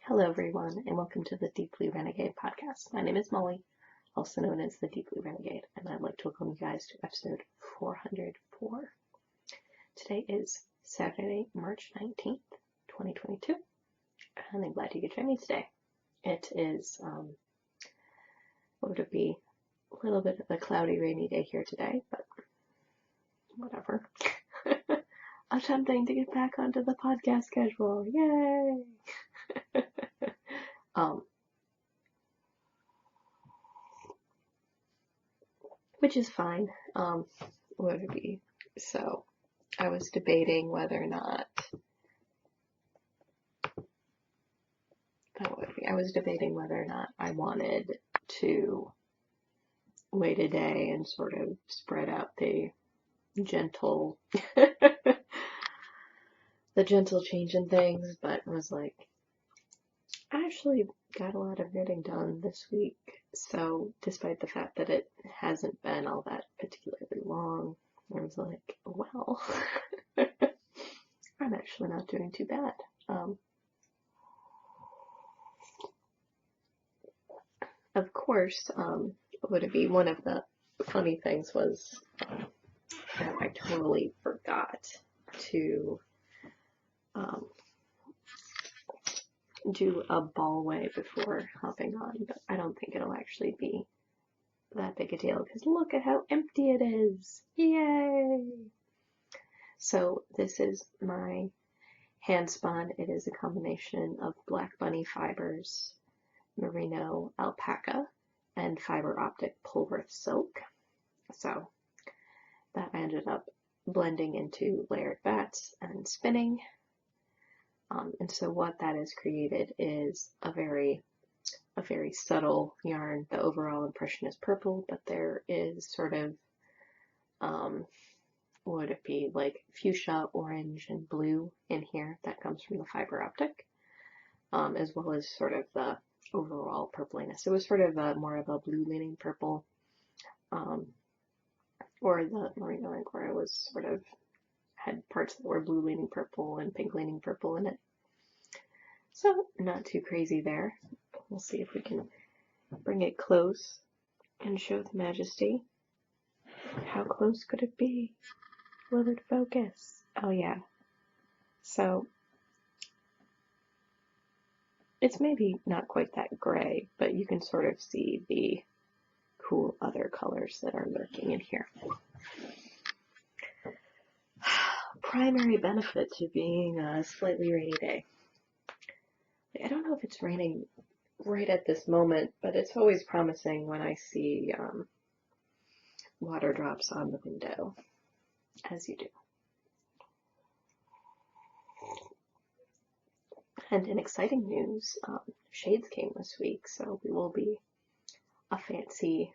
Hello, everyone, and welcome to the Deep Blue Renegade podcast. My name is Molly, also known as the Deep Blue Renegade, and I'd like to welcome you guys to episode 404. Today is Saturday, March 19th, 2022, and I'm glad you could join me today. It is, what would it be? A little bit of a cloudy, rainy day here today, but whatever. Attempting to get back onto the podcast schedule. Yay! Which is fine. Would it be? So, I was debating whether or not I wanted to wait a day and sort of spread out the gentle change in things, but was like, I actually got a lot of knitting done this week, so despite the fact that it hasn't been all that particularly long, I was like, well, I'm actually not doing too bad. Of course, would it be one of the funny things was that I totally forgot to do a ball way before hopping on, but I don't think it'll actually be that big a deal because look at how empty it is. Yay! So this is my hand spun. It is a combination of black bunny fibers, merino alpaca, and fiber optic Pulworth silk. So that I ended up blending into layered bats and spinning. And so what that has created is a very subtle yarn. The overall impression is purple, but there is sort of, would it be like fuchsia, orange, and blue in here that comes from the fiber optic, as well as sort of the overall purpliness. It was sort of more of a blue leaning purple, or the merino angora was sort of had parts that were blue leaning purple and pink leaning purple in it. So not too crazy there. We'll see if we can bring it close and show the majesty. How close could it be? Will it focus? Oh yeah. So it's maybe not quite that gray, but you can sort of see the cool other colors that are lurking in here. Primary benefit to being a slightly rainy day. I don't know if it's raining right at this moment, but it's always promising when I see water drops on the window, as you do. And in exciting news, shades came this week, so we will be a fancy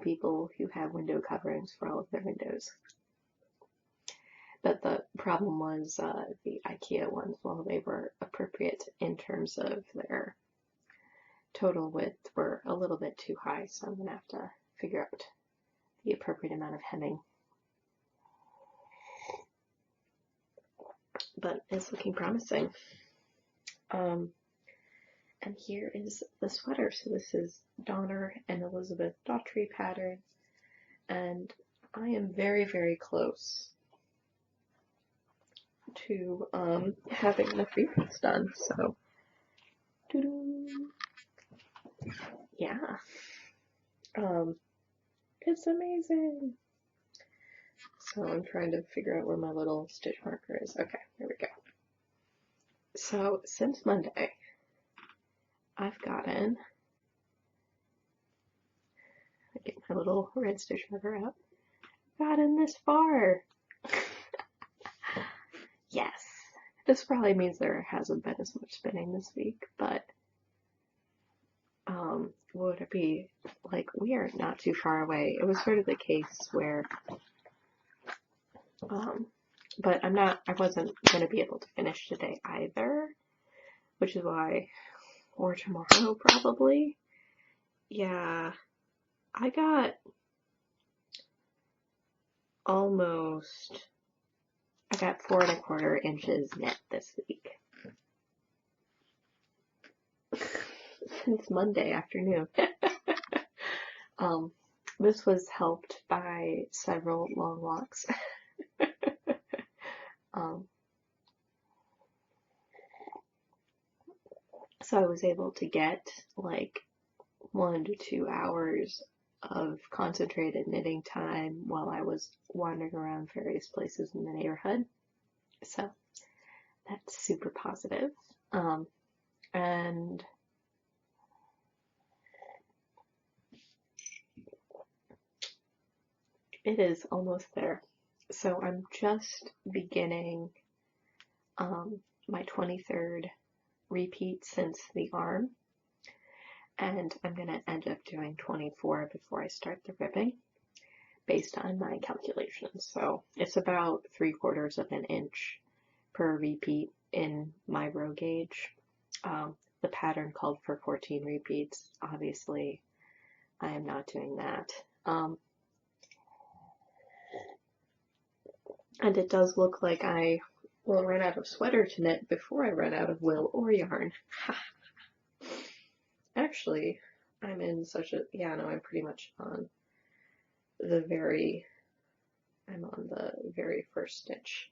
people who have window coverings for all of their windows. But the problem was the IKEA ones, while they were appropriate in terms of their total width, were a little bit too high, so I'm going to have to figure out the appropriate amount of hemming. But it's looking promising. And here is the sweater. So this is Donner and Elizabeth Daughtry pattern, and I am very, very close to having the repeats done. So, yeah, it's amazing. So I'm trying to figure out where my little stitch marker is. Okay, there we go. So since Monday, I've gotten, I get my little red stitch marker out, gotten this far. Yes, this probably means there hasn't been as much spinning this week, but would it be like we are not too far away? It was sort of the case where, but I wasn't going to be able to finish today either, which is why, or tomorrow probably. Yeah, I got almost, I got 4¼ inches net this week. since Monday afternoon. um, this was helped by several long walks. um, so I was able to get like 1 to 2 hours of concentrated knitting time while I was wandering around various places in the neighborhood. So that's super positive. And it is almost there. So I'm just beginning my 23rd repeat since the arm, and I'm going to end up doing 24 before I start the ribbing based on my calculations. So it's about 3/4 of an inch per repeat in my row gauge. The pattern called for 14 repeats. Obviously, I am not doing that. And it does look like I will run out of sweater to knit before I run out of wool or yarn. Actually, I'm in such a, yeah, no, I'm pretty much on the very first stitch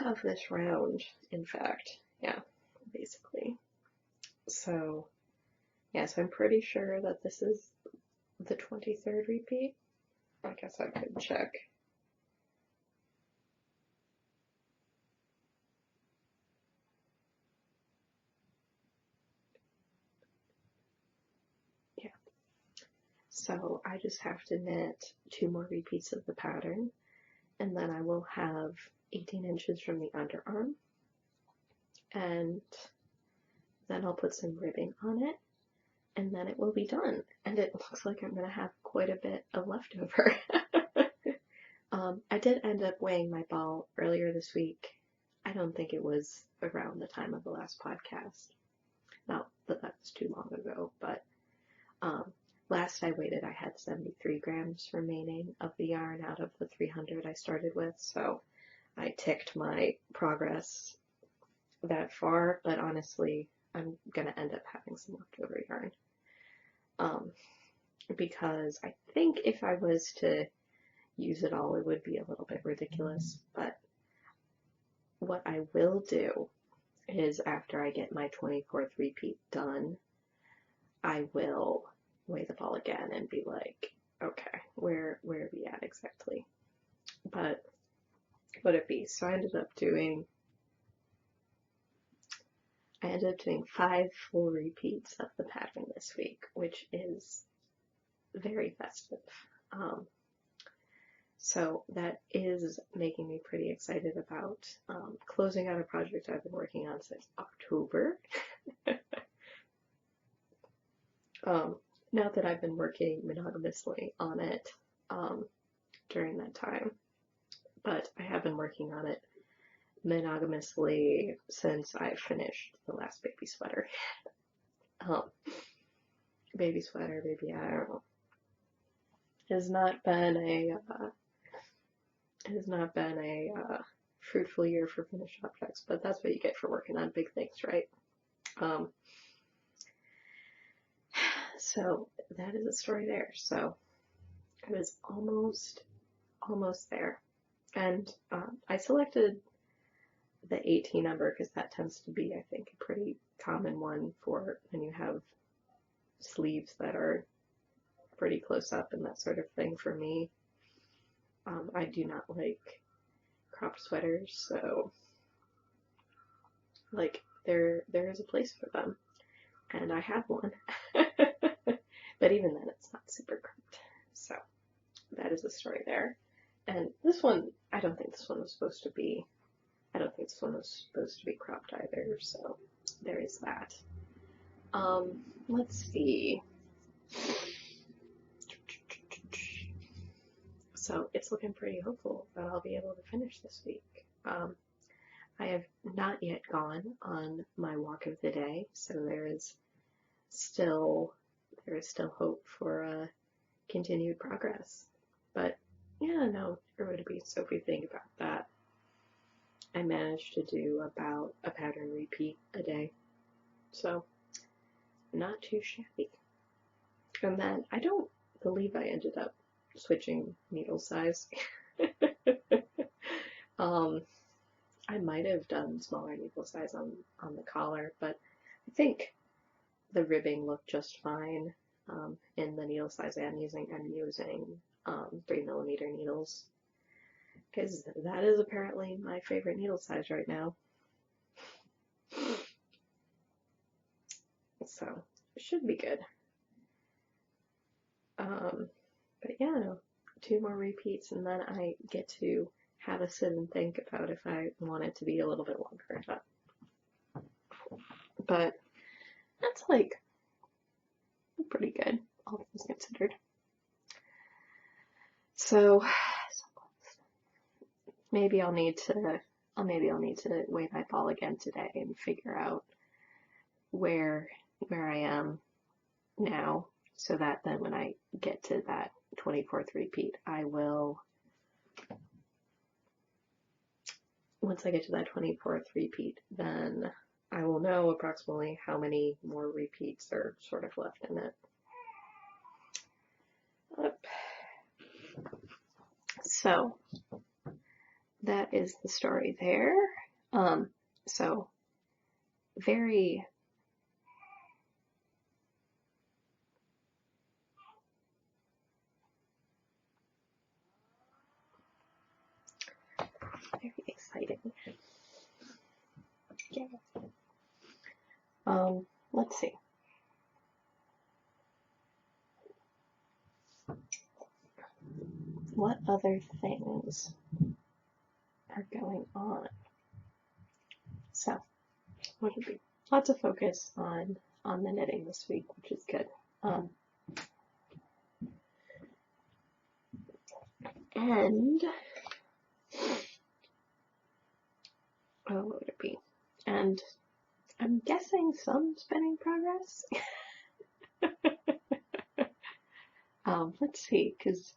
of this round, in fact. Yeah, basically. So, yeah, so I'm pretty sure that this is the 23rd repeat. I guess I could check. Yeah. So I just have to knit 2 more repeats of the pattern, and then I will have 18 inches from the underarm, and then I'll put some ribbing on it, and then it will be done. And it looks like I'm going to have quite a bit of leftover. I did end up weighing my ball earlier this week. I don't think it was around the time of the last podcast. Not that that was too long ago, but last I weighed it, I had 73 grams remaining of the yarn out of the 300 I started with, so I ticked my progress that far, but honestly, I'm gonna end up having some leftover yarn. Because I think if I was to use it all, it would be a little bit ridiculous, but what I will do is after I get my 24th repeat done, I will weigh the ball again and be like, okay, where are we at exactly? But would it be? So I ended up doing 5 full repeats of the pattern this week, which is very festive. So that is making me pretty excited about closing out a project I've been working on since October. Not that I've been working monogamously on it during that time, but I have been working on it monogamously since I finished the last baby sweater. Baby sweater, baby, I don't know. It has not been a fruitful year for finished objects, but that's what you get for working on big things, right? So that is the story there. So I was almost there, and I selected the 18 number because that tends to be, I think, a pretty common one for when you have sleeves that are pretty close up and that sort of thing. For me, I do not like cropped sweaters, so like there is a place for them, and I have one. But even then, it's not super cropped. So that is the story there. And this one, I don't think this one was supposed to be cropped either, so there is that. Let's see. So it's looking pretty hopeful that I'll be able to finish this week. I have not yet gone on my walk of the day, so there is still hope for continued progress. But yeah, no, there would be. So if we think about that, I managed to do about a pattern repeat a day. So not too shabby. And then I don't believe I ended up switching needle size. I might have done smaller needle size on the collar, but I think the ribbing looked just fine in the needle size I'm using. I'm using 3mm needles because that is apparently my favorite needle size right now. So it should be good. But yeah, no, 2 more repeats and then I get to have a sit and think about if I want it to be a little bit longer. But that's like pretty good, all things considered. So maybe I'll need to weigh my ball again today and figure out where I am now, so that then when I get to that 24th repeat, once I get to that 24th repeat, then I will know approximately how many more repeats are sort of left in it. So that is the story there. So very exciting. Yeah. Let's see. What other things are going on? So, what would be lots of focus on the knitting this week, which is good. And what would it be? And I'm guessing some spinning progress. Let's see, because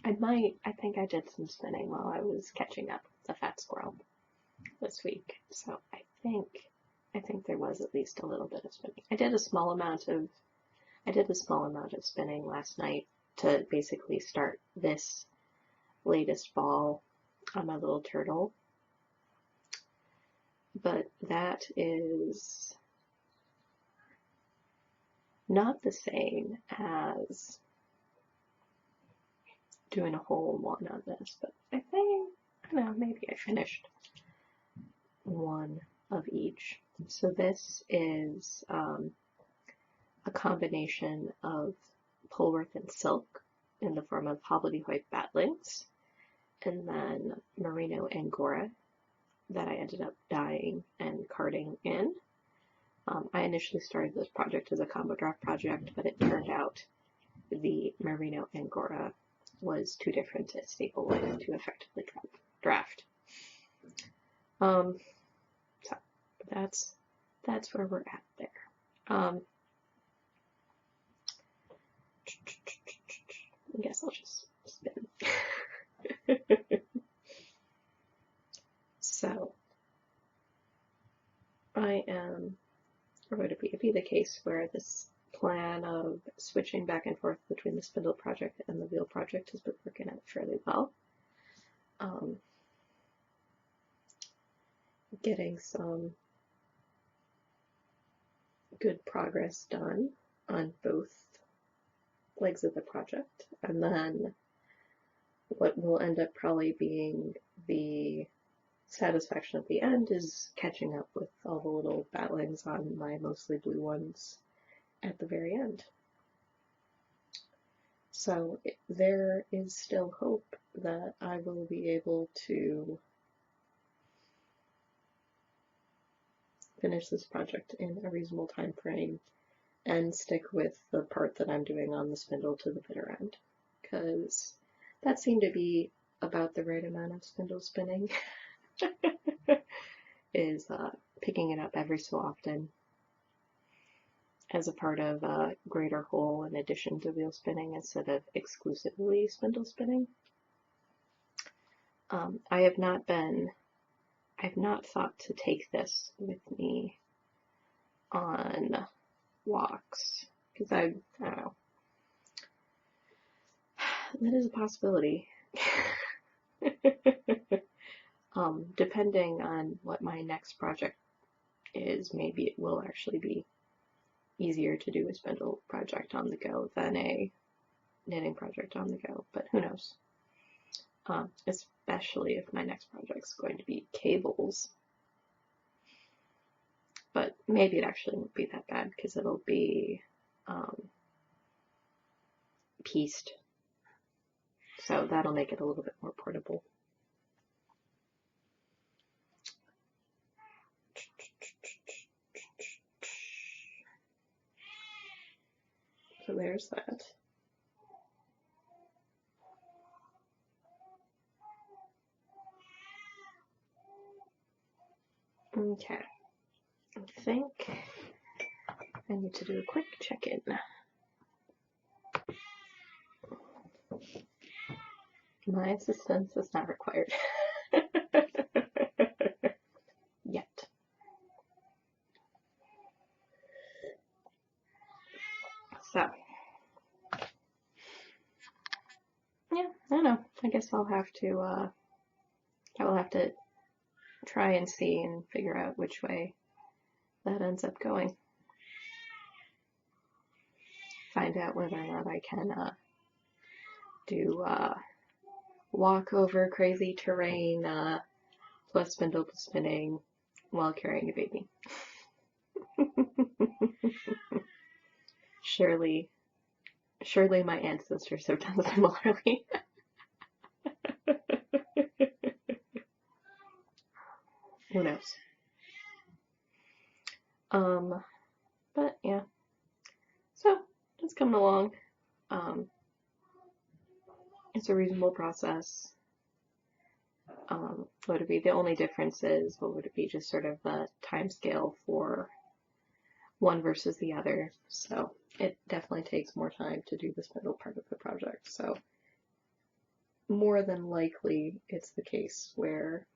I think I did some spinning while I was catching up with the fat squirrel this week. So I think there was at least a little bit of spinning. I did a small amount of spinning last night to basically start this latest ball on my little turtle. But that is not the same as doing a whole one on this, but I think, I don't know, maybe I finished one of each. So this is a combination of Polworth and silk in the form of hobbledehoy batlings, and then merino angora that I ended up dyeing and carding in. I initially started this project as a combo draft project, but it turned out the merino angora was too different a staple length to effectively draft. So that's where we're at there. I guess I'll just spin. So I am, or would it be the case where this plan of switching back and forth between the spindle project and the wheel project has been working out fairly well. Getting some good progress done on both legs of the project, and then what will end up probably being the satisfaction at the end is catching up with all the little batlings on my mostly blue ones at the very end. So there is still hope that I will be able to finish this project in a reasonable time frame and stick with the part that I'm doing on the spindle to the bitter end, because that seemed to be about the right amount of spindle spinning. Is picking it up every so often as a part of a greater whole in addition to wheel spinning instead of exclusively spindle spinning. I have not thought to take this with me on walks, because I don't know, that is a possibility. Depending on what my next project is, maybe it will actually be easier to do a spindle project on the go than a knitting project on the go, but who knows? Especially if my next project's going to be cables. But maybe it actually won't be that bad because it'll be pieced. So that'll make it a little bit more portable. So there's that. Okay. I think I need to do a quick check-in. My assistance is not required. Yet. So, yeah, I don't know. I guess I will have to try and see and figure out which way that ends up going. Find out whether or not I can do walk over crazy terrain plus spindle spinning while carrying a baby. Surely my ancestors have done similarly. Who knows? But yeah. So it's coming along. It's a reasonable process. What would it be? The only difference is, what would it be? Just sort of the time scale for one versus the other. So it definitely takes more time to do the spindle part of the project. So more than likely, it's the case where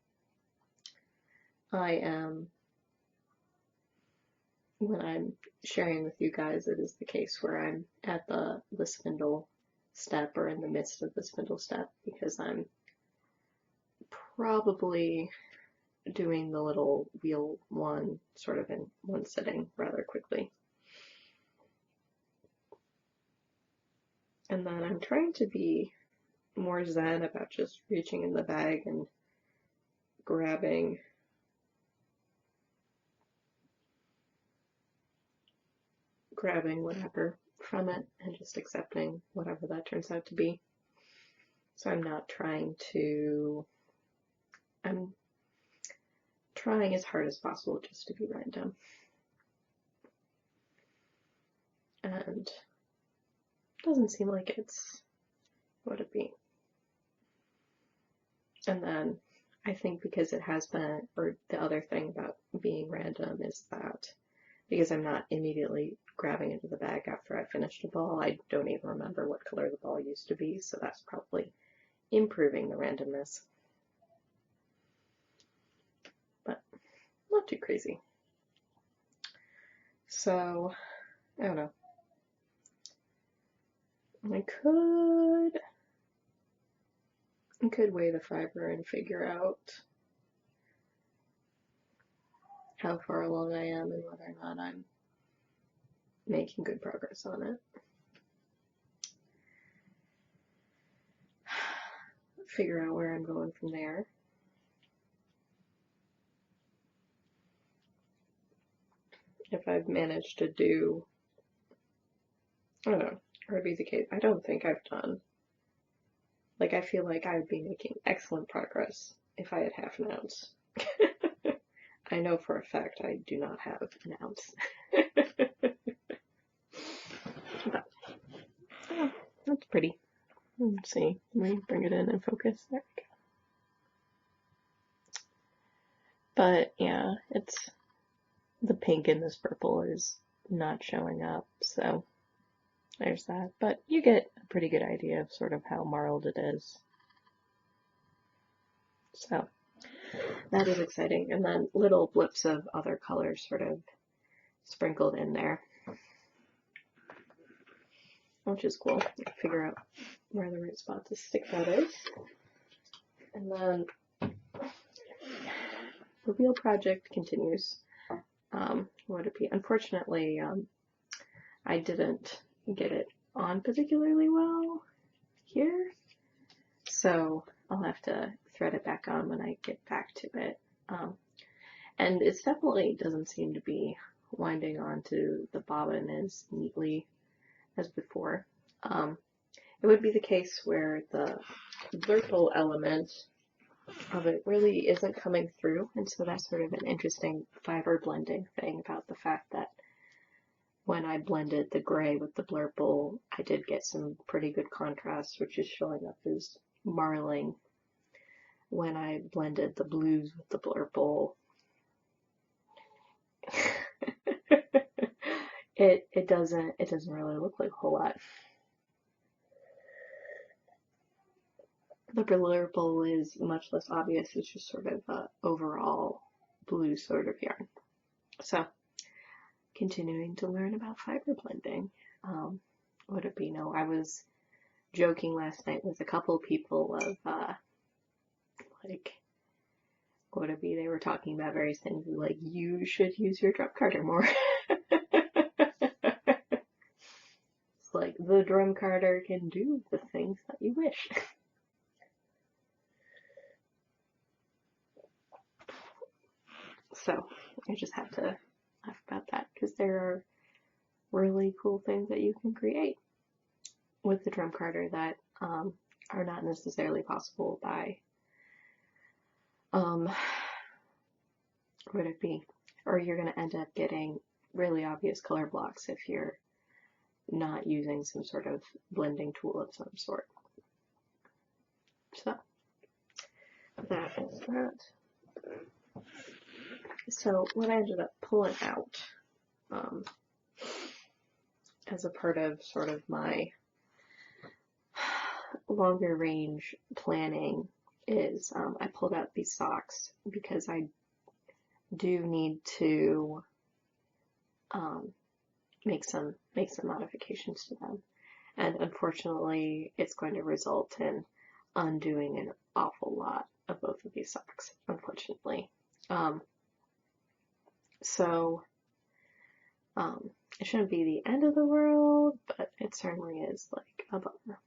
I am, when I'm sharing with you guys, it is the case where I'm at the spindle step or in the midst of the spindle step, because I'm probably doing the little wheel one sort of in one sitting rather quickly. And then I'm trying to be more zen about just reaching in the bag and grabbing whatever from it and just accepting whatever that turns out to be. So I'm trying as hard as possible just to be random. And it doesn't seem like it's what it be. And then I think because it has been, or the other thing about being random is that because I'm not immediately grabbing into the bag after I finished a ball, I don't even remember what color the ball used to be, so that's probably improving the randomness. But not too crazy. So, I don't know. I could weigh the fiber and figure out how far along I am and whether or not I'm making good progress on it. Figure out where I'm going from there. If I've managed to do, I don't know, or it'd be the case. I don't think I've done, like, I feel like I would be making excellent progress if I had half an ounce. I know for a fact I do not have an ounce. But, oh, that's pretty. Let's see, let me bring it in and focus. There we go. But yeah, it's the pink in this purple is not showing up, so there's that. But you get a pretty good idea of sort of how marled it is. So that is exciting. And then little blips of other colors sort of sprinkled in there, which is cool. Figure out where the right spot to stick that is. And then the wheel project continues. Would it be? Unfortunately, I didn't get it on particularly well here, so I'll have to thread it back on when I get back to it. And it definitely doesn't seem to be winding onto the bobbin as neatly as before. It would be the case where the blurple element of it really isn't coming through, and so that's sort of an interesting fiber blending thing about the fact that when I blended the gray with the blurple, I did get some pretty good contrast, which is showing up as marling. When I blended the blues with the blurple, it doesn't really look like a whole lot. The blurple is much less obvious. It's just sort of a overall blue sort of yarn. So, continuing to learn about fiber blending. Would it be? No, I was joking last night with a couple people of like, would it be? They were talking about various things like, you should use your drum carder more. It's like the drum carder can do the things that you wish. So I just have to laugh about that because there are really cool things that you can create with the drum carder that are not necessarily possible by would it be? Or you're going to end up getting really obvious color blocks if you're not using some sort of blending tool of some sort. So that is that. So what I ended up pulling out as a part of sort of my longer range planning is I pulled out these socks because I do need to make some modifications to them, and unfortunately it's going to result in undoing an awful lot of both of these socks, unfortunately. So it shouldn't be the end of the world, but it certainly is like a bummer.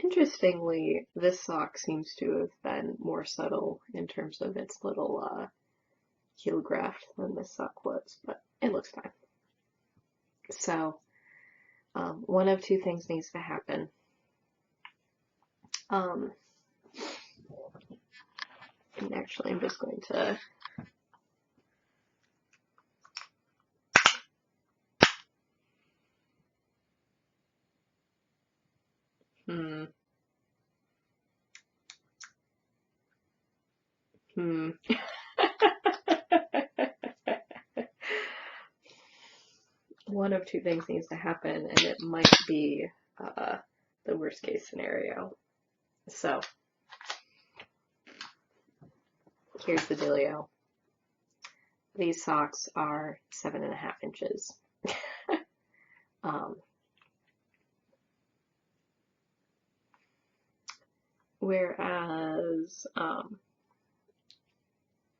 Interestingly, this sock seems to have been more subtle in terms of its little heel graft than this sock was, but it looks fine. So one of two things needs to happen. And actually, I'm just going to one of two things needs to happen, and it might be the worst case scenario. So here's the dealio. These socks are 7.5 inches. Whereas,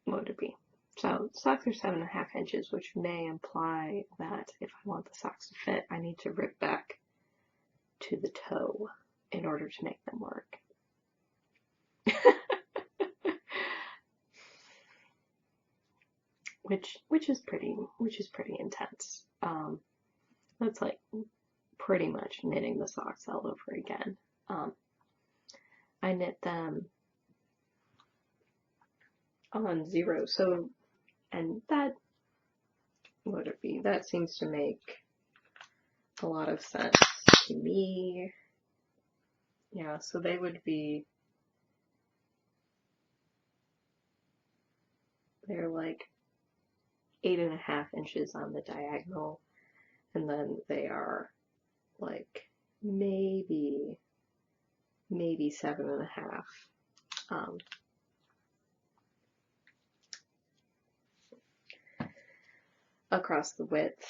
what would it be? So socks are 7.5 inches, which may imply that if I want the socks to fit, I need to rip back to the toe in order to make them work. which is pretty intense. That's like pretty much knitting the socks all over again. I knit them on 0, so, and that, what would it be? That seems to make a lot of sense to me. Yeah, so they would be, they're like 8.5 inches on the diagonal, and then they are like maybe 7.5. across the width,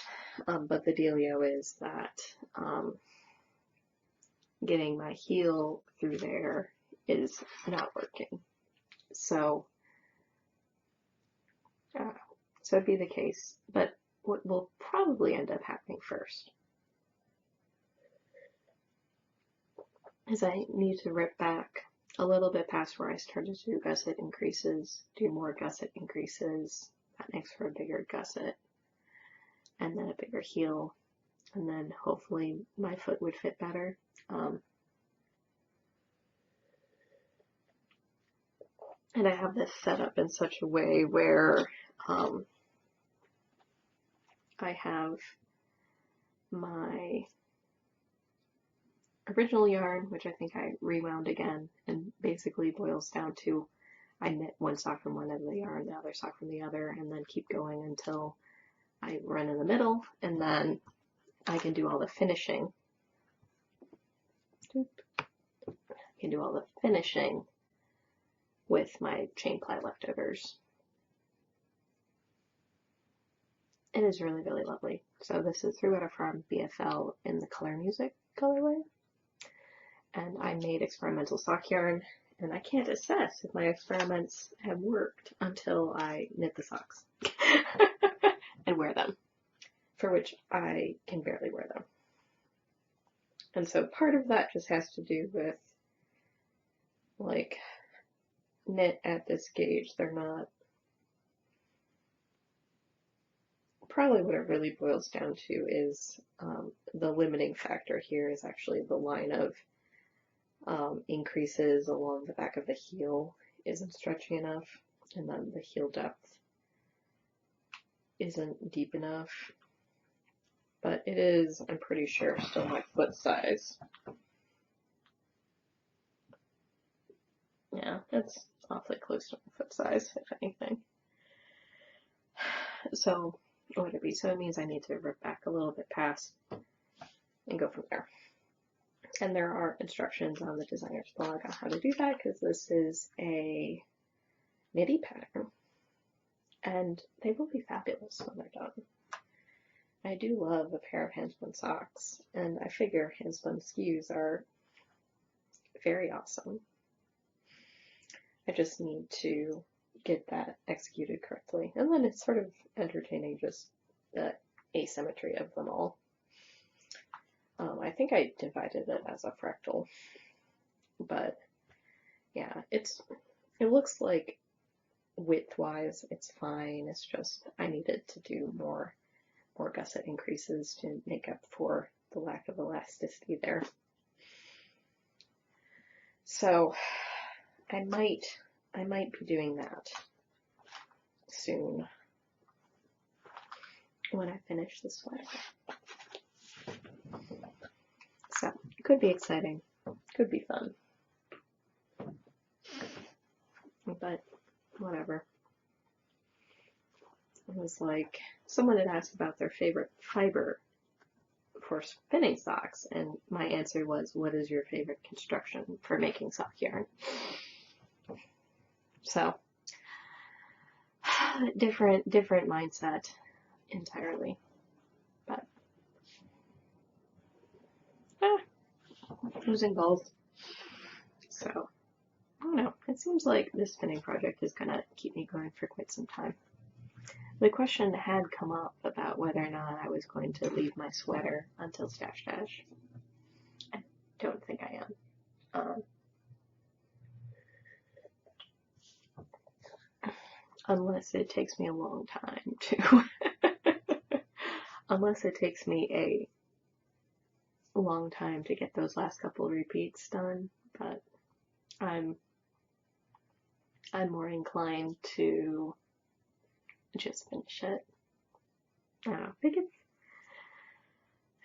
but the dealio is that getting my heel through there is not working. So, so it'd be the case, but what will probably end up happening first is I need to rip back a little bit past where I started to do gusset increases, do more gusset increases, that makes for a bigger gusset, and then a bigger heel, and then hopefully my foot would fit better. And I have this set up in such a way where I have my original yarn, which I think I rewound again, and basically boils down to I knit one sock from one end of the yarn, the other sock from the other, and then keep going until I run in the middle, and then I can do all the finishing. I can do all the finishing with my chain ply leftovers. It is really, really lovely. So this is Through Water from BFL in the Color Music colorway. And I made experimental sock yarn, and I can't assess if my experiments have worked until I knit the socks and wear them, for which I can barely wear them. And so part of that just has to do with, like, knit at this gauge, they're not, probably what it really boils down to is the limiting factor here is actually the line of increases along the back of the heel isn't stretchy enough, and then the heel depth isn't deep enough, but it is, I'm pretty sure, still my foot size. Yeah, it's awfully close to my foot size, if anything. So, what would it be? So it means I need to rip back a little bit past and go from there. And there are instructions on the designer's blog on how to do that, because this is a nitty pattern, and they will be fabulous when they're done. I do love a pair of handspun socks, and I figure handspun skews are very awesome. I just need to get that executed correctly, and then it's sort of entertaining, just the asymmetry of them all. I think I divided it as a fractal, but yeah, it looks like width-wise it's fine. It's just I needed to do more gusset increases to make up for the lack of elasticity there. So I might be doing that soon when I finish this sweater. So it could be exciting, could be fun, but whatever. It was like someone had asked about their favorite fiber for spinning socks, and my answer was, what is your favorite construction for making sock yarn? So different mindset entirely, but losing both. So I don't know, it seems like this spinning project is gonna keep me going for quite some time. The question had come up about whether or not I was going to leave my sweater until Stash Dash. I don't think I am. Unless it takes me a long time to unless it takes me a long time to get those last couple repeats done, but I'm more inclined to just finish it. I don't know, I think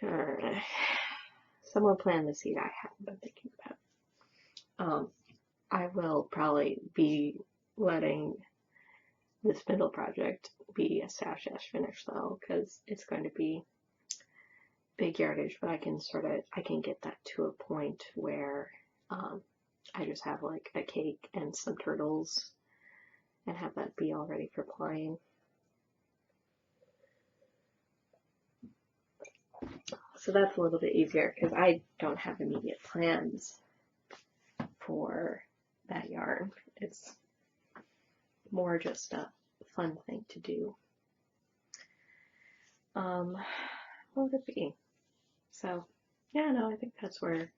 it's someone planted the seed I haven't been thinking about. I will probably be letting the spindle project be a Stash Dash finish though, because it's going to be big yardage, but I can get that to a point where I just have like a cake and some turtles and have that be all ready for plying. So that's a little bit easier because I don't have immediate plans for that yarn. It's more just a fun thing to do. What would it be? So, yeah, no, I think that's where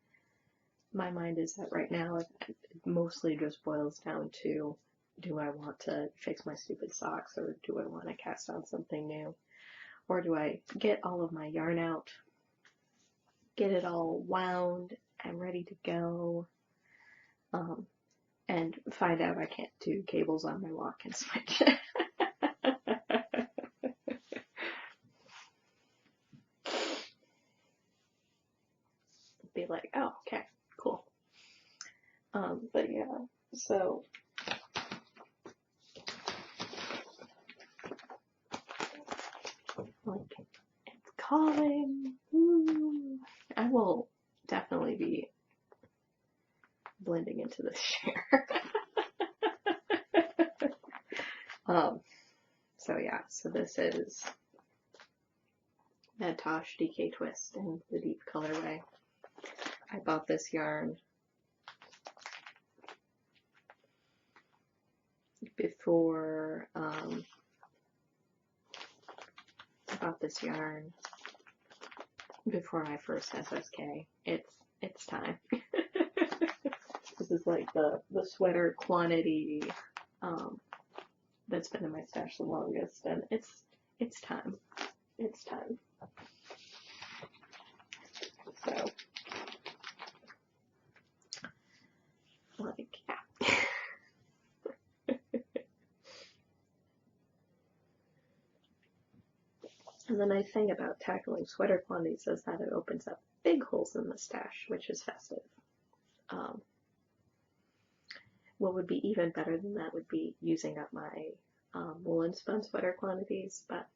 my mind is at right now. It mostly just boils down to, do I want to fix my stupid socks, or do I want to cast on something new? Or do I get all of my yarn out, get it all wound and ready to go, and find out I can't do cables on my walk and switch. Be like, oh, okay, cool. But yeah, so like, it's calling. Woo. I will definitely be blending into this share. So yeah, so this is Medtosh DK Twist in the deep colorway. I bought this yarn before, I bought this yarn before my first SSK. It's time. This is like the sweater quantity that's been in my stash the longest, and it's time. It's time. So, like, yeah. And the nice thing about tackling sweater quantities is that it opens up big holes in the stash, which is festive. What would be even better than that would be using up my woolen spun sweater quantities, but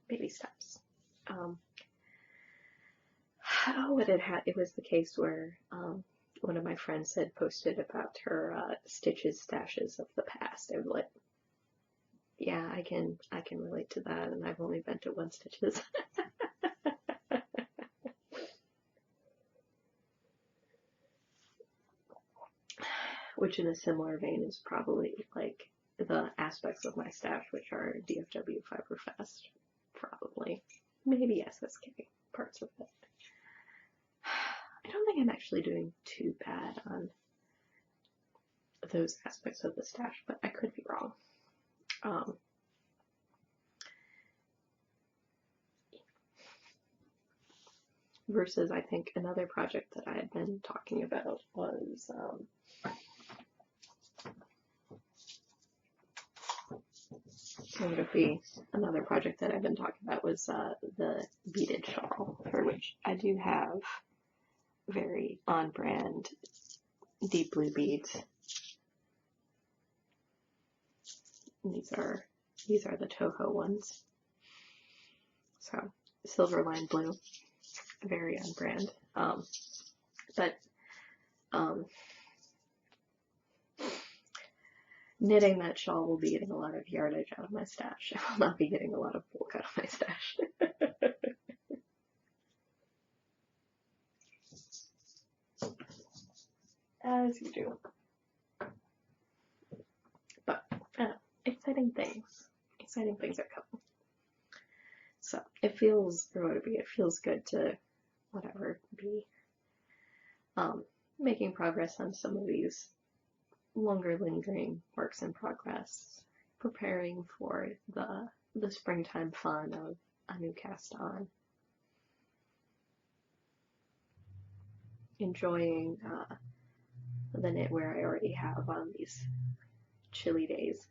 baby steps. It was the case where one of my friends had posted about her stitches stashes of the past. I was like, yeah, I can relate to that, and I've only been to one stitches. Which in a similar vein is probably like the aspects of my stash, which are DFW Fiberfest, probably. Maybe SSK, parts of it. I don't think I'm actually doing too bad on those aspects of the stash, but I could be wrong. Versus, I think, another project that I had been talking about was what would it be? Another project that I've been talking about was the beaded shawl, for which I do have very on-brand deep blue beads. And these are the Toho ones. So silver line blue, very on brand. But knitting that shawl will be getting a lot of yardage out of my stash. I will not be getting a lot of bulk out of my stash. As you do. But exciting things. Exciting things are coming. So it feels good to be making progress on some of these longer lingering works in progress, preparing for the springtime fun of a new cast on, enjoying the knitwear I already have on these chilly days.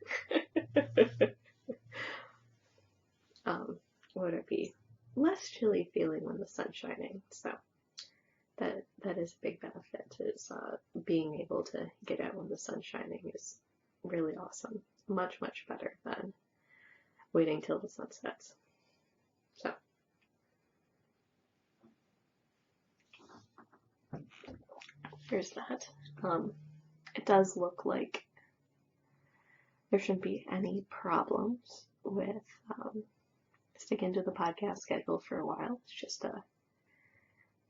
What would it be? Less chilly feeling when the sun's shining, so that is a big benefit, is being able to get out when the sun's shining is really awesome. Much, much better than waiting till the sun sets. So there's that. It does look like there shouldn't be any problems with stick into the podcast schedule for a while. It's just a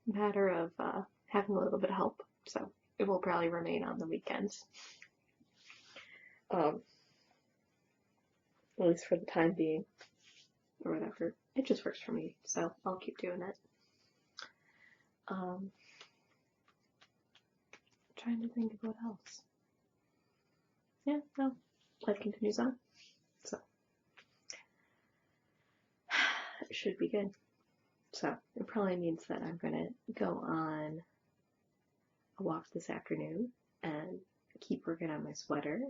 matter of having a little bit of help. So it will probably remain on the weekends. At least for the time being, or whatever. It just works for me, so I'll keep doing it. Trying to think of what else. Yeah, no, life continues on, so it should be good. So it probably means that I'm gonna go on a walk this afternoon and keep working on my sweater,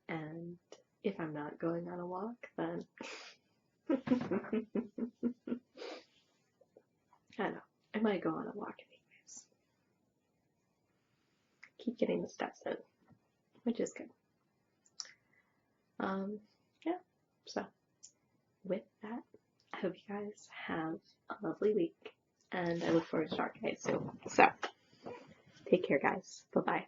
and if I'm not going on a walk, then I don't know, I might go on a walk anyways. Keep getting the steps in, which is good. Yeah, so with that, I hope you guys have a lovely week, and I look forward to talking to you soon. So, take care, guys. Bye-bye.